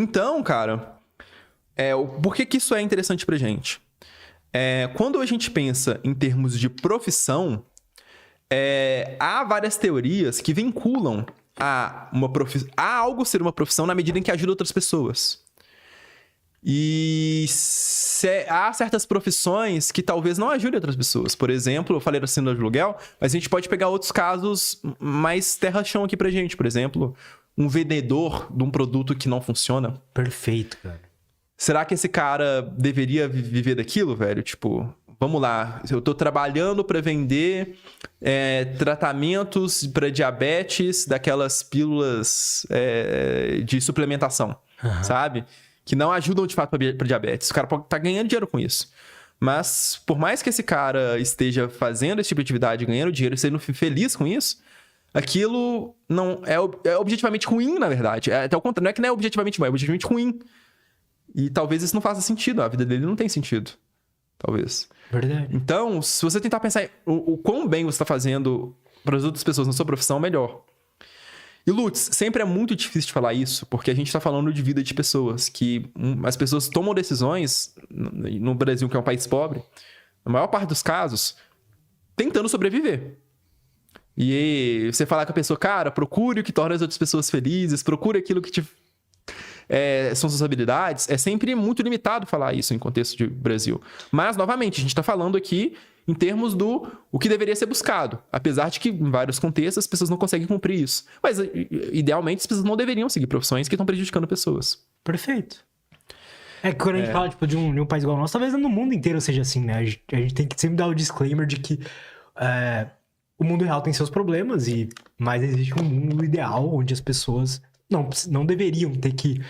Então, cara, por que isso é interessante pra gente? Quando a gente pensa em termos de profissão, há várias teorias que vinculam a algo ser uma profissão na medida em que ajuda outras pessoas. E há certas profissões que talvez não ajudem outras pessoas. Por exemplo, eu falei da síndrome de aluguel, mas a gente pode pegar outros casos mais terra-chão aqui pra gente. Por exemplo, um vendedor de um produto que não funciona. Perfeito, cara. Será que esse cara deveria viver daquilo, velho? Tipo, vamos lá, eu tô trabalhando pra vender tratamentos pra diabetes, daquelas pílulas de suplementação, sabe? Que não ajudam de fato pra diabetes. O cara pode estar ganhando dinheiro com isso. Mas, por mais que esse cara esteja fazendo esse tipo de atividade, ganhando dinheiro, sendo feliz com isso, aquilo não é objetivamente ruim, na verdade. Até o contrário, não é que não é objetivamente bom, é objetivamente ruim. E talvez isso não faça sentido. A vida dele não tem sentido. Talvez. Verdade. Então, se você tentar pensar o quão bem você está fazendo para as outras pessoas na sua profissão, melhor. E, Lutz, sempre é muito difícil de falar isso, porque a gente está falando de vida de pessoas, que as pessoas tomam decisões, no Brasil, que é um país pobre, na maior parte dos casos, tentando sobreviver. E você falar com a pessoa, cara, procure o que torna as outras pessoas felizes, procure aquilo que são suas habilidades, é sempre muito limitado falar isso em contexto de Brasil. Mas, novamente, a gente está falando aqui em termos do o que deveria ser buscado. Apesar de que, em vários contextos, as pessoas não conseguem cumprir isso. Mas, idealmente, as pessoas não deveriam seguir profissões que estão prejudicando pessoas. Perfeito. É que quando a gente fala tipo, de um país igual ao nosso, talvez no mundo inteiro seja assim, né? A gente tem que sempre dar o disclaimer de que o mundo real tem seus problemas, mas existe um mundo ideal onde as pessoas não deveriam ter que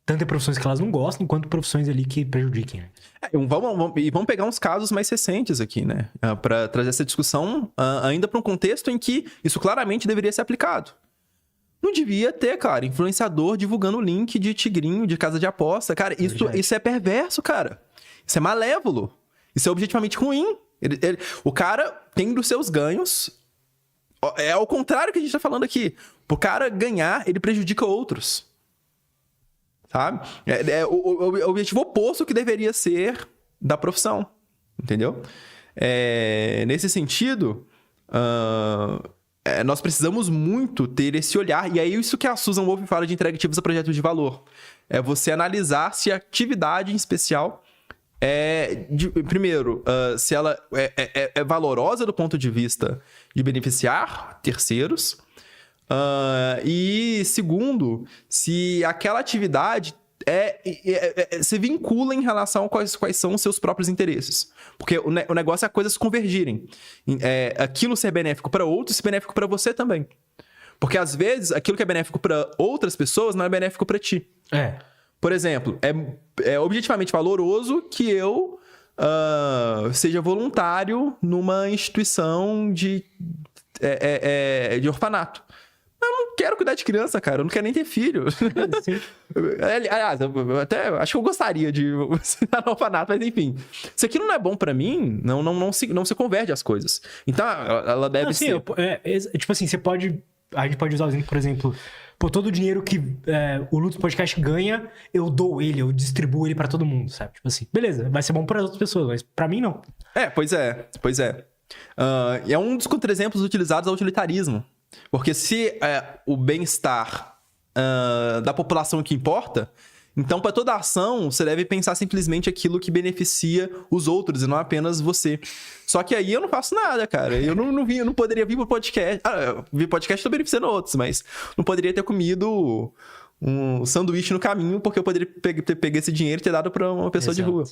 tanto profissões que elas não gostam, quanto profissões ali que prejudiquem, né? Vamos pegar uns casos mais recentes aqui, né? Para trazer essa discussão ainda para um contexto em que isso claramente deveria ser aplicado. Não devia ter, cara, influenciador divulgando link de tigrinho, de casa de aposta. Cara, isso é perverso, cara. Isso é malévolo. Isso é objetivamente ruim. O cara tem dos seus ganhos. É ao contrário que a gente tá falando aqui. Pro cara ganhar, ele prejudica outros. Sabe? É o objetivo oposto que deveria ser da profissão. Entendeu? Nesse sentido, nós precisamos muito ter esse olhar. E é isso que a Susan Wolf fala de entrega ativos a projetos de valor. É você analisar se a atividade em especial primeiro, se ela é valorosa do ponto de vista de beneficiar terceiros. E segundo, se aquela atividade se vincula em relação a quais são os seus próprios interesses. Porque o negócio é coisas convergirem. Aquilo ser benéfico para outros, ser benéfico para você também. Porque às vezes aquilo que é benéfico para outras pessoas não é benéfico para ti. Por exemplo, é objetivamente valoroso que eu seja voluntário numa instituição de orfanato. Eu não quero cuidar de criança, cara. Eu não quero nem ter filho. Sim. Aliás, eu até acho que eu gostaria de estar no orfanato, mas enfim. Se aquilo não é bom pra mim, não se converte as coisas. Então, ela deve ser... tipo assim, a gente pode usar o exemplo, por exemplo... todo o dinheiro que o Lutz Podcast ganha, eu dou ele, eu distribuo ele pra todo mundo, sabe? Tipo assim, beleza, vai ser bom para outras pessoas, mas pra mim não. Pois é. É um dos contra-exemplos utilizados ao utilitarismo. Porque se o bem-estar da população que importa, então para toda ação você deve pensar simplesmente aquilo que beneficia os outros e não apenas você. Só que aí eu não faço nada, cara. Eu não poderia vir pro podcast. Vir podcast tô beneficiando outros, mas não poderia ter comido um sanduíche no caminho, porque eu poderia ter pego esse dinheiro e ter dado para uma pessoa de rua.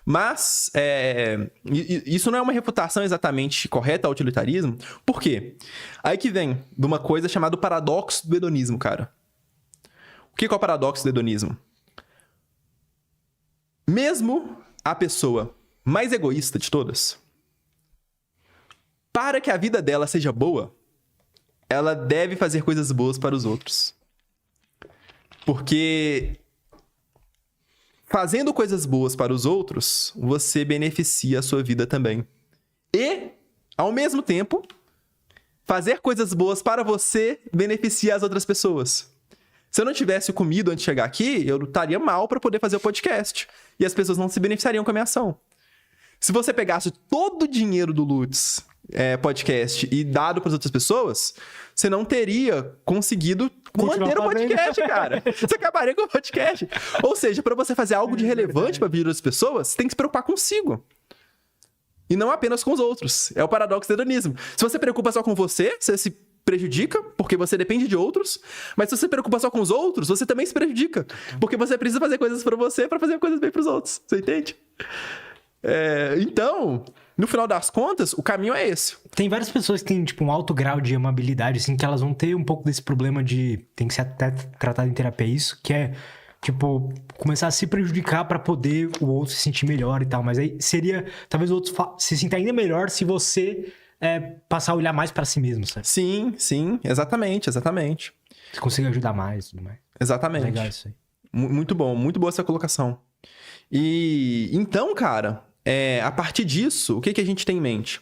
Mas isso não é uma refutação exatamente correta ao utilitarismo. Por quê? Aí que vem de uma coisa chamada paradoxo do hedonismo, cara. O que é o paradoxo do hedonismo? Mesmo a pessoa mais egoísta de todas, para que a vida dela seja boa, ela deve fazer coisas boas para os outros. Porque fazendo coisas boas para os outros, você beneficia a sua vida também. E, ao mesmo tempo, fazer coisas boas para você beneficia as outras pessoas. Se eu não tivesse comido antes de chegar aqui, eu estaria mal para poder fazer o podcast. E as pessoas não se beneficiariam com a minha ação. Se você pegasse todo o dinheiro do Lutz Podcast e dado para as outras pessoas, você não teria conseguido manter o podcast, cara. Você acabaria com o podcast. Ou seja, para você fazer algo de relevante para a vida das pessoas, você tem que se preocupar consigo. E não apenas com os outros. É o paradoxo do hedonismo. Se você se preocupa só com você se prejudica, porque você depende de outros. Mas se você se preocupa só com os outros, você também se prejudica. Porque você precisa fazer coisas para você para fazer coisas bem para os outros. Você entende? Então, no final das contas, o caminho é esse. Tem várias pessoas que têm, tipo, um alto grau de amabilidade, assim, que elas vão ter um pouco desse problema de... Tem que ser até tratado em terapia isso, que é, tipo, começar a se prejudicar pra poder o outro se sentir melhor e tal. Mas aí seria... Talvez o outro se sinta ainda melhor se você passar a olhar mais pra si mesmo, sabe? Sim. Exatamente. Você consegue ajudar mais e tudo mais. Exatamente. Legal isso aí. Muito bom. Muito boa essa colocação. E então, cara... a partir disso, o que a gente tem em mente?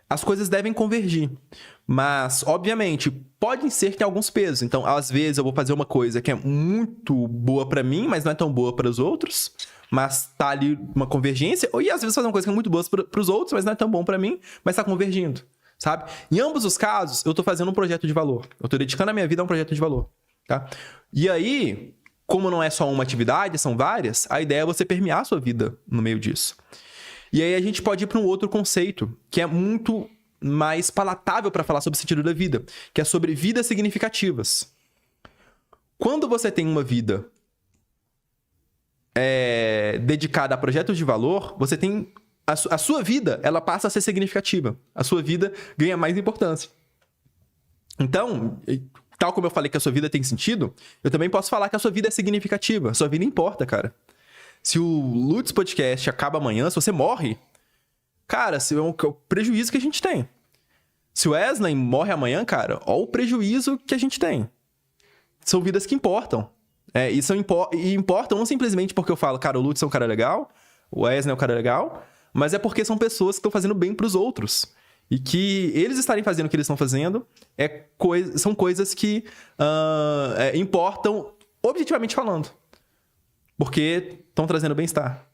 As coisas devem convergir. Mas, obviamente, podem ser que tenha alguns pesos. Então, às vezes, eu vou fazer uma coisa que é muito boa pra mim, mas não é tão boa para os outros. Mas tá ali uma convergência. E às vezes fazer uma coisa que é muito boa pros outros, mas não é tão bom pra mim, mas tá convergindo, sabe? Em ambos os casos, eu tô fazendo um projeto de valor. Eu tô dedicando a minha vida a um projeto de valor, tá? E aí, como não é só uma atividade, são várias, a ideia é você permear a sua vida no meio disso. E aí a gente pode ir para um outro conceito, que é muito mais palatável para falar sobre o sentido da vida, que é sobre vidas significativas. Quando você tem uma vida dedicada a projetos de valor, você tem... A sua vida, ela passa a ser significativa. A sua vida ganha mais importância. Então, tal como eu falei que a sua vida tem sentido, eu também posso falar que a sua vida é significativa. A sua vida importa, cara. Se o Lutz Podcast acaba amanhã, se você morre, cara, é o prejuízo que a gente tem. Se o Wesley morre amanhã, cara, olha o prejuízo que a gente tem. São vidas que importam. E importam não simplesmente porque eu falo, cara, o Lutz é um cara legal, o Wesley é um cara legal, mas é porque são pessoas que estão fazendo bem pros outros. E que eles estarem fazendo o que eles estão fazendo são coisas que importam objetivamente falando. Porque estão trazendo bem-estar.